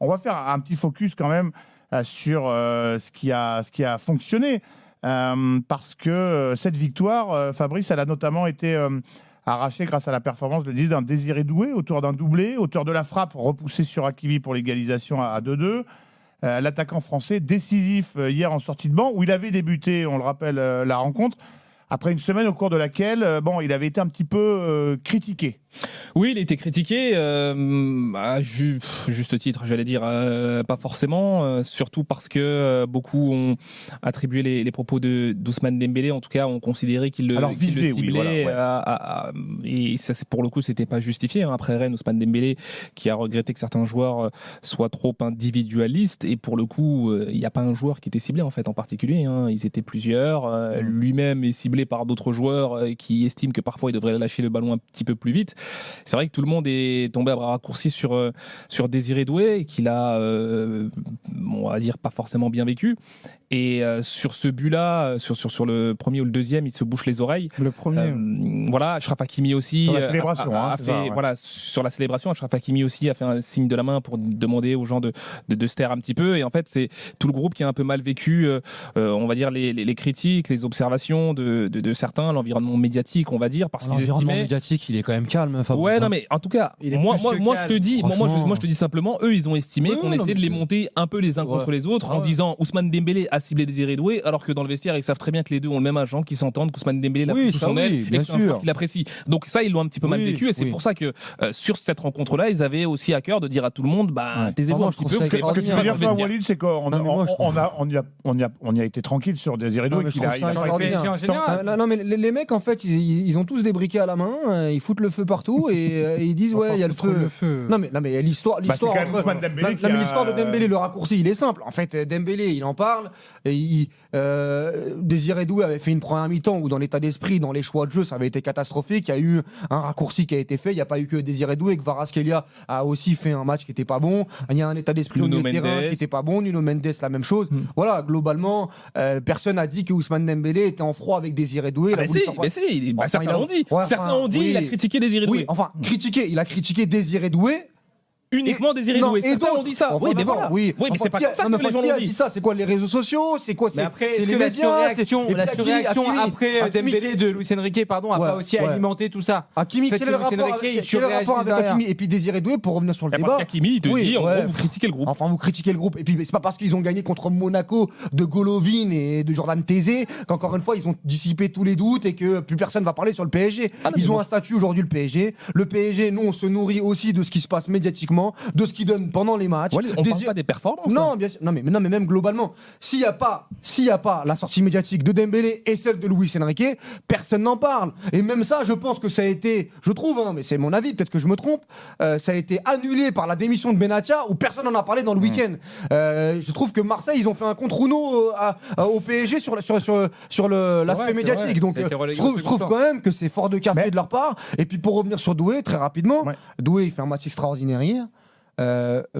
On va faire un petit focus quand même sur ce qui a fonctionné. Parce que cette victoire, Fabrice, elle a notamment été arrachée grâce à la performance d'un Désiré Doué, auteur d'un doublé, auteur de la frappe repoussée sur Hakimi pour l'égalisation à 2-2. L'attaquant français décisif hier en sortie de banc, où il avait débuté, on le rappelle, la rencontre, après une semaine au cours de laquelle il avait été un petit peu critiqué. Oui, il a été critiqué à juste titre, j'allais dire, pas forcément, surtout parce que beaucoup ont attribué les propos d'Ousmane Dembélé, en tout cas ont considéré qu'il le ciblait, oui, voilà, et ça, pour le coup, c'était pas justifié. Après Rennes, Ousmane Dembélé qui a regretté que certains joueurs soient trop individualistes, et pour le coup, il n'y a pas un joueur qui était ciblé en fait en particulier. Ils étaient plusieurs. Lui-même est ciblé par d'autres joueurs qui estiment que parfois il devrait lâcher le ballon un petit peu plus vite. C'est vrai que tout le monde est tombé à bras raccourcis sur Désiré Doué, qu'il a, on va dire, pas forcément bien vécu. Et sur ce but-là, sur le premier ou le deuxième, il se bouche les oreilles. Le premier. Voilà, Achraf Hakimi aussi. Sur la célébration. Voilà, sur la célébration, Achraf Hakimi aussi a fait un signe de la main pour demander aux gens de se taire un petit peu. Et en fait, c'est tout le groupe qui a un peu mal vécu, on va dire, les critiques, les observations de certains, l'environnement médiatique, on va dire, parce qu'ils estimaient. L'environnement médiatique, il est quand même calme. Ouais, non, mais en tout cas, moi je te dis simplement, eux, ils ont estimé qu'on essayait de les monter un peu les uns contre les autres en disant Ousmane Dembélé a ciblé Désiré Doué, alors que dans le vestiaire, ils savent très bien que les deux ont le même agent, qui s'entendent, qu'Ousmane Dembélé l'a pris sous son aile et que c'est un joueur qu'il apprécie. Donc ça, ils l'ont un petit peu mal vécu, et c'est pour ça que sur cette rencontre-là, ils avaient aussi à cœur de dire à tout le monde, taisez-vous un petit peu. Ce que tu veux dire, toi, Walid, c'est qu'on y a été tranquille sur Désiré Doué. Non, mais les mecs, en fait, ils ont tous des briquets à la main, ils foutent le feu partout et ils disent ouais, il y a le feu. Non mais l'histoire de Dembélé, le raccourci, il est simple. En fait, Dembélé, il en parle. Désiré Doué avait fait une première mi-temps où, dans l'état d'esprit, dans les choix de jeu, ça avait été catastrophique. Il y a eu un raccourci qui a été fait. Il n'y a pas eu que Désiré Doué, que Kvaratskhelia a aussi fait un match qui n'était pas bon. Il y a un état d'esprit au terrain qui n'était pas bon. Nuno Mendes, la même chose. Voilà, globalement, personne n'a dit que Ousmane Dembélé était en froid avec Désiré Doué. Certains l'ont dit. Certains ont dit, il a critiqué Désiré Doué. Oui, enfin, il a critiqué Désiré Doué. Uniquement Désiré Doué. Certains ont dit ça. Oui, mais voilà. Oui, mais c'est pas comme ça que les gens l'ont dit. C'est quoi, les réseaux sociaux? C'est quoi? Mais après, c'est les médias. La surréaction après Dembélé de Luis Enrique, pardon, a pas aussi alimenté tout ça. Hakimi, quel est le rapport avec Hakimi et puis Désiré Doué, pour revenir sur le débat? Parce qu'Hakimi, il te dit, en gros, vous critiquez le groupe. Enfin, vous critiquez le groupe. Et puis, c'est pas parce qu'ils ont gagné contre Monaco de Golovin et de Jordan Tézé qu'encore une fois, ils ont dissipé tous les doutes et que plus personne va parler sur le PSG. Ils ont un statut aujourd'hui, le PSG. Le PSG, nous, on se nourrit aussi de ce qui se passe médiatiquement, de ce qui donne pendant les matchs. On parle pas des performances. Non, bien sûr. Non, mais même globalement, s'il y a pas la sortie médiatique de Dembélé et celle de Luis Enrique, personne n'en parle. Et même ça, je pense que ça a été, je trouve, mais c'est mon avis, peut-être que je me trompe, ça a été annulé par la démission de Benatia, où personne n'en a parlé dans le week-end. Je trouve que Marseille, ils ont fait un contre Uno au PSG sur l'aspect médiatique. Donc, je trouve quand même que c'est fort de café de leur part. Et puis, pour revenir sur Doué, très rapidement, Doué, il fait un match extraordinaire hier.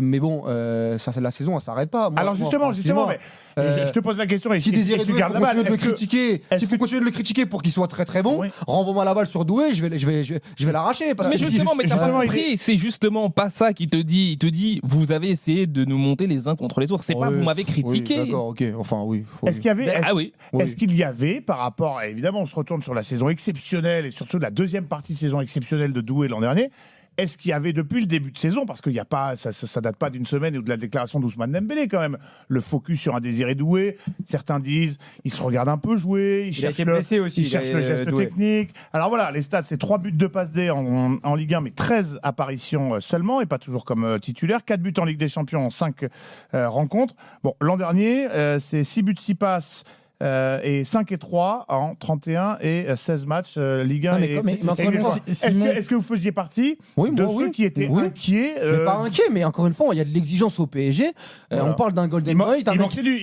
Mais bon, la saison, elle s'arrête pas. Alors justement, mais je te pose la question. Si Désiré Doué, faut continuer de le critiquer. S'il faut continuer de le critiquer pour qu'il soit très très bon, renvoie-moi la balle sur Doué, je vais l'arracher. Mais justement, mais t'as pas compris. C'est justement pas ça qu'il te dit. Il te dit, vous avez essayé de nous monter les uns contre les autres. C'est pas vous m'avez critiqué. D'accord, ok. Enfin, oui. Est-ce qu'il y avait, par rapport, évidemment, on se retourne sur la saison exceptionnelle et surtout la deuxième partie de saison exceptionnelle de Doué l'an dernier. Est-ce qu'il y avait depuis le début de saison, parce qu'il y a pas, ça date pas d'une semaine ou de la déclaration d'Ousmane Dembélé quand même, le focus sur un Désiré Doué, certains disent, il se regarde un peu jouer, il cherche le geste technique. Alors voilà, les stats, c'est 3 buts, 2 passes D en Ligue 1, mais 13 apparitions seulement, et pas toujours comme titulaire, 4 buts en Ligue des Champions en 5 rencontres. Bon, l'an dernier, c'est 6 buts, 6 passes, et 5 et 3 en 31 et 16 matchs Ligue 1. Est-ce que vous faisiez partie de ceux qui étaient inquiets Pas inquiets, mais encore une fois, il y a de l'exigence au PSG. On parle d'un Golden Boy. Il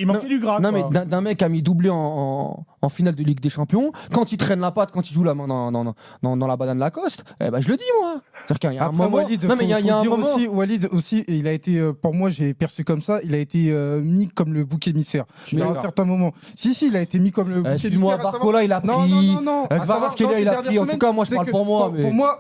manquait du gras. Non, mais d'un mec qui a mis doublé en en finale de Ligue des Champions, quand il traîne la patte, quand il joue la main dans la banane Lacoste, je le dis moi. C'est-à-dire qu'il y a un Après, moment. Walid, non mais il y a un dire moment. aussi, Walid aussi, il a été, pour moi, j'ai perçu comme ça, il a été mis comme le bouc émissaire. suis À un d'accord. certain moment. Si, il a été mis comme le bouc Excuse-moi, émissaire. Barcola, il a pris. Non. Kvaratskhelia, il a pris. En tout cas, moi, je parle pour moi.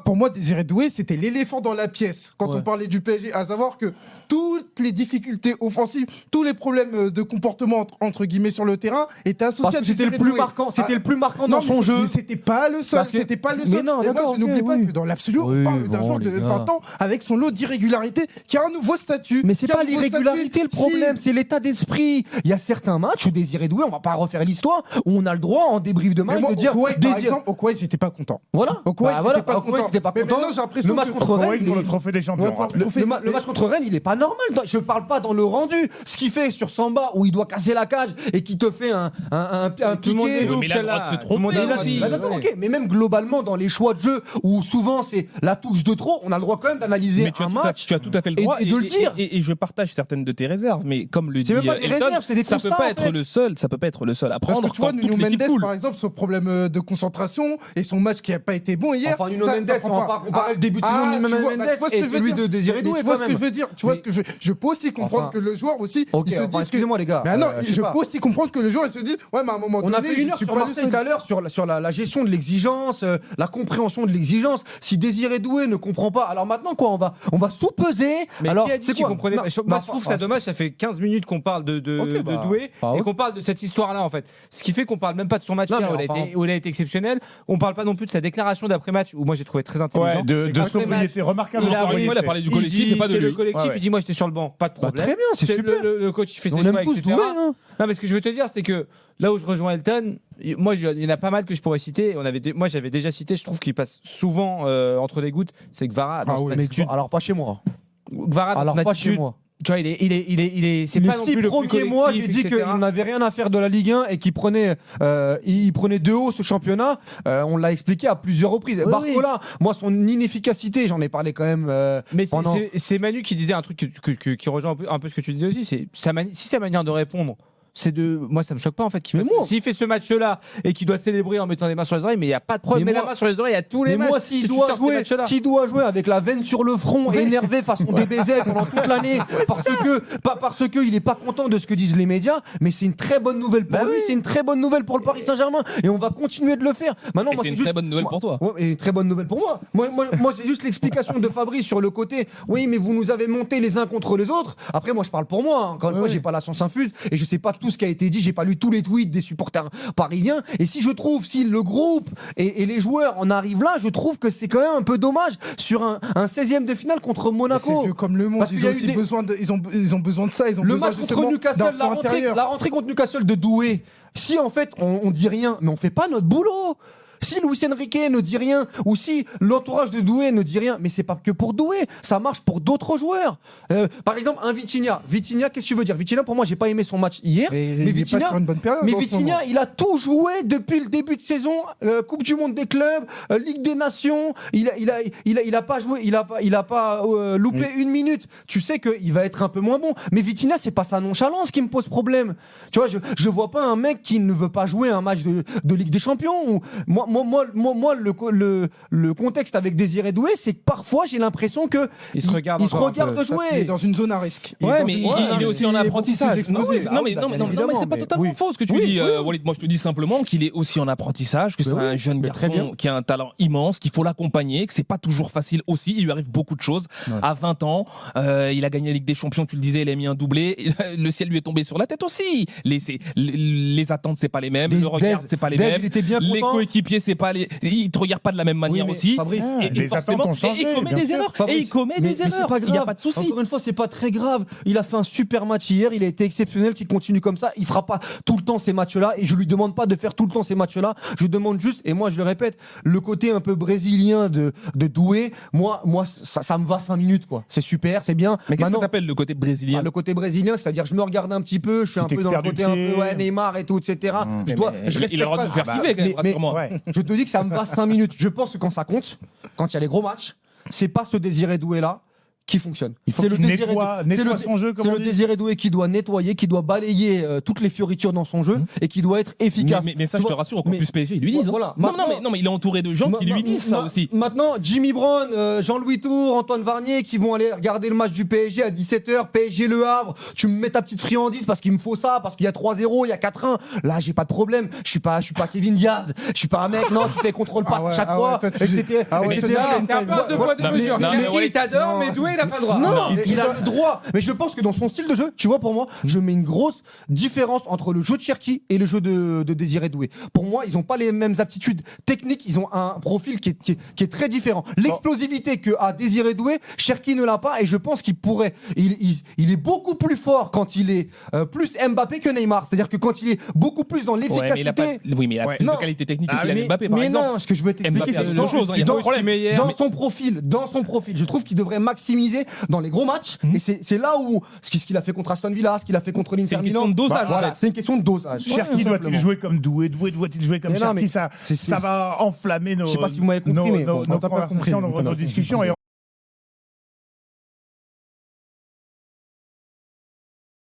Pour moi, Désiré Doué, c'était l'éléphant dans la pièce quand on parlait du PSG. À savoir que toutes les difficultés offensives, tous les problèmes de comportement entre guillemets sur le terrain étaient associés à C'était Désiré le plus Doué. marquant. C'était le plus marquant Non, dans son jeu. Mais c'était pas le seul. Parce que- C'était pas le Mais seul. non, Et moi, d'accord, je n'oublie ok, pas oui. que dans l'absolu, Oui, on parle d'un bon, joueur de les gars. 20 ans avec son lot d'irrégularités qui a un nouveau statut. Mais c'est qui a pas un nouveau l'irrégularité le statut. problème, Si. c'est l'état d'esprit. Il y a certains matchs où Désiré Doué, on va pas refaire l'histoire, où on a le droit en débrief de Mais match moi, de dire au Koweït, par Désiré. exemple, au Koweït, j'étais pas content. Voilà. Au Koweït, Bah voilà, j'étais pas au Koweït, content. t'étais pas Mais content. maintenant, j'ai l'impression Le match que- contre Rennes, Koweït il pour est- le trophée des champions. Ouais, rappelez. Le match contre Rennes, il est pas normal. Je parle pas dans le rendu. Ce qu'il fait sur Samba, où il doit casser la cage et qui te fait un Tout le monde piqué. est loup, mais il a le droit de se celle-là. Tout le monde tromper a le droit de- aussi. Bah d'accord, ok. Mais même globalement, dans les choix de jeu, où souvent c'est la touche de trop, on a le droit quand même d'analyser Mais tu as un tout à- match. tu as tout à fait le et- droit et de le dire. Et je partage certaines de tes réserves, mais comme le dit C'est même pas des Elton, réserves, c'est des ça peut constats, pas en être fait. le seul. Ça peut pas être le seul à Parce prendre. que tu vois, quand Nuno toute l'équipe Mendes, coule. par exemple, son problème de concentration et son match qui a pas été bon hier. Enfin, Nuno ça Mendes, prend on va pas comparer le début de saison de Nuno tu vois, Mendes tu vois ce et que je veux celui dire. de Désiré Mais Doué, tu vois quand ce que même. je veux dire. Tu vois Mais- ce que je peux aussi comprendre Enfin, que le joueur aussi, Ok, il se enfin, dise que. excusez-moi les gars. Mais non, je sais je pas. peux aussi comprendre que le joueur il se dise ouais mais à un moment On donné a fait une je heure suis sur pas le Marseille seul. tout à l'heure sur la gestion de l'exigence, la compréhension de l'exigence. Si Désiré Doué ne comprend pas, alors maintenant quoi, on va sous-peser. Mais alors qui a dit c'est qu'il quoi comprenait Non, pas Moi, je trouve ça dommage. Ça fait 15 minutes qu'on parle de Ok, bah, Doué bah, et ok. qu'on parle de cette histoire-là, en fait. Ce qui fait qu'on parle même pas de son match Non, hier, mais enfin- où il a été exceptionnel. On parle pas non plus de sa déclaration d'après-match, où moi j'ai trouvé très intelligent. Ouais, de Après sobriété remarquable. Il a- sobriété. il a parlé du Il collectif dit, et pas de c'est lui. le collectif, Ouais, ouais. il dit moi j'étais sur le banc, pas de Bah, problème. très bien, c'est super. Le coach il fait ses On choix, aime tous etc. Doué. Hein. Non, mais ce que je veux te dire, c'est que là où je rejoins Elton, moi, il y en a pas mal que je pourrais citer. Moi, j'avais déjà cité, je trouve qu'il passe souvent entre les gouttes. C'est Gvara. Dans son Mais attitude. alors pas chez moi. Gvara, dans Alors son pas chez attitude, moi. tu vois, c'est Les pas non 6 plus le plus premiers mois, j'ai collectif, dit etc. qu'il n'avait rien à faire de la Ligue 1 et qu'il prenait, il prenait de haut ce championnat. On l'a expliqué à plusieurs reprises. Oui, Barcola, moi, son inefficacité, j'en ai parlé quand même. Mais pendant- c'est Manu qui disait un truc qui rejoint un peu ce que tu disais aussi. C'est si sa manière de répondre. Moi, ça me choque pas en fait qu'il Mais fasse. moi- S'il fait ce match-là et qu'il doit célébrer en mettant les mains sur les oreilles, mais il y a pas de problème. Mais Mets moi- la main sur les oreilles à tous les Mais matchs. moi, Si s'il tu doit, sors ces jouer, matchs-là. s'il doit jouer avec la veine sur le front, énervé façon DBZ pendant toute l'année, parce que il est pas content de ce que disent les médias, mais c'est une très bonne nouvelle pour Bah lui, oui. c'est une très bonne nouvelle pour le Paris Saint-Germain, et on va continuer de le faire. Maintenant, Et moi, c'est une juste- très bonne nouvelle pour toi. Ouais, et une très bonne nouvelle pour moi. Moi c'est juste l'explication de Fabrice sur le côté. Oui, mais vous nous avez monté les uns contre les autres. Après, moi, je parle pour moi. Hein. Encore une fois, j'ai pas la science infuse et je sais pas tout ce qui a été dit. J'ai pas lu tous les tweets des supporters parisiens. Et si le groupe et les joueurs en arrivent là, je trouve que c'est quand même un peu dommage sur un 16e de finale contre Mais Monaco. c'est vieux comme le monde. Parce qu'il Ils y ont a eu aussi des- besoin de, ils ont besoin de ça. Ils ont Le besoin match contre justement Newcastle, d'un la fond intérieur. rentrée contre Newcastle de Doué. Si en fait on dit rien, mais on fait pas notre boulot. Si Luis Enrique ne dit rien, ou si l'entourage de Doué ne dit rien, mais c'est pas que pour Doué, ça marche pour d'autres joueurs. Par exemple, un Vitinha. Vitinha, qu'est-ce que tu veux dire? Vitinha, pour moi, j'ai pas aimé son match hier. Mais Mais il est Vitinha, pas sur une bonne période. Mais en ce Vitinha, moment. il a tout joué depuis le début de saison. Coupe du Monde des clubs, Ligue des Nations. Il a pas joué, il a pas loupé une minute. Tu sais qu'il va être un peu moins bon. Mais Vitinha, c'est pas sa nonchalance qui me pose problème. Tu vois, je vois pas un mec qui ne veut pas jouer un match de Ligue des Champions. Ou, moi, le contexte avec Désiré Doué, c'est que parfois j'ai l'impression que Il se regarde il se encore un regarde peu. jouer. Parce qu'il est dans une zone à risque. Ouais, dans mais une il zone à est risque. aussi en Il est beaucoup plus apprentissage. exposé. Non, mais Ah oui, non, mais c'est pas totalement faux ce que tu Oui, dis, oui. Walid. Moi, je te dis simplement qu'il est aussi en apprentissage, que c'est un jeune mais très garçon bien. qui a un talent immense, qu'il faut l'accompagner, que c'est pas toujours facile aussi. Il lui arrive beaucoup de choses. À 20 ans, il a gagné la Ligue des Champions, tu le disais, il a mis un doublé. Le ciel lui est tombé sur la tête aussi. Les attentes, c'est pas les mêmes. Le regard, c'est pas les mêmes. Il était bien Les content. coéquipiers, c'est pas les. Ils te regardent pas de la même manière Oui, mais aussi. Fabrice, Ah, les forcément, attentes ont changé, et il commet bien des sûr. erreurs. Fabrice, Et il commet mais des c'est erreurs. pas Il n'y a grave. pas de souci. Encore une fois, c'est pas très grave. Il a fait un super match hier, il a été exceptionnel, qu'il continue comme ça. Il fera pas tout le temps ces matchs-là et je lui demande pas de faire tout le temps ces matchs-là. Je demande juste, et moi je le répète, le côté un peu brésilien de Doué, moi ça me va 5 minutes quoi. C'est super, c'est bien. Mais qu'est-ce que Maintenant, t'appelles le côté brésilien? le côté brésilien, c'est-à-dire je me regarde un petit peu, je suis un Petit peu dans le expert du côté un pied. peu ouais, Neymar et tout, etc. Je Il a le droit de nous faire Ah, kiffer, quand même, mais- rassure-moi. Ouais. je te dis que ça me va 5 minutes. Je pense que quand ça compte, quand il y a les gros matchs, c'est pas ce Désiré Doué là qui fonctionne. Il faut C'est le qu'il Désiré nettoie Doué. C'est le- son jeu, comme C'est on le dit. Désiré Doué qui doit nettoyer, qui doit balayer toutes les fioritures dans son jeu et qui doit être efficace. Mais ça, Tu je te vois, rassure, au mais- campus PSG, ils lui disent. Voilà. Non, mais il est entouré de gens qui lui disent ça aussi. Maintenant, Jimmy Brown, Jean-Louis Tour, Antoine Varnier qui vont aller regarder le match du PSG à 17h, PSG Le Havre, tu me mets ta petite friandise parce qu'il me faut ça, parce qu'il y a 3-0, il y a 4-1. Là, j'ai pas de problème. Je suis pas Kevin Diaz. Je suis pas un mec, non, qui fait contrôle-passe à chaque fois, toi, tu etc. dis- ah ouais, etc. C'est un peu deux poids, deux mesures. non, mais Kiki, ouais. il t'adore, Non. mais Doué, il a pas le droit. Non, Non, il a le droit. Mais je pense que dans son style de jeu, tu vois, pour moi, je mets une grosse différence entre le jeu de Cherki et le jeu de Désiré Doué. Pour moi, ils n'ont pas les mêmes aptitudes techniques. Ils ont un profil qui est très différent. L'explosivité que a Désiré Doué, Cherki ne l'a pas. Et je pense qu'il pourrait. Il est beaucoup plus fort quand il est plus Mbappé que Neymar. C'est-à-dire que quand il est beaucoup plus dans Ouais, mais il a pas, l'efficacité. oui, mais il a Ouais. plus Non. de qualité technique Ah, qu'il avait Mbappé, par mais exemple. non, ce que je veux t'expliquer, Mbappé, c'est c'est que la même chose, il y a pas de problème. dans son profil, je trouve qu'il devrait maximiser dans les gros matchs. Et c'est là où ce qu'il a fait contre Aston Villa, ce qu'il a fait contre C'est l'Inter une Milan. question de dosage. Voilà, en fait. c'est une question de dosage. Cherki Tout doit-il simplement. jouer comme Doué doit-il jouer comme Mais non, Cherki mais ça c'est- va enflammer nos, Je sais pas si vous m'avez compris, mais bon, nos t'as pas conversations, compris, nos discussions. Et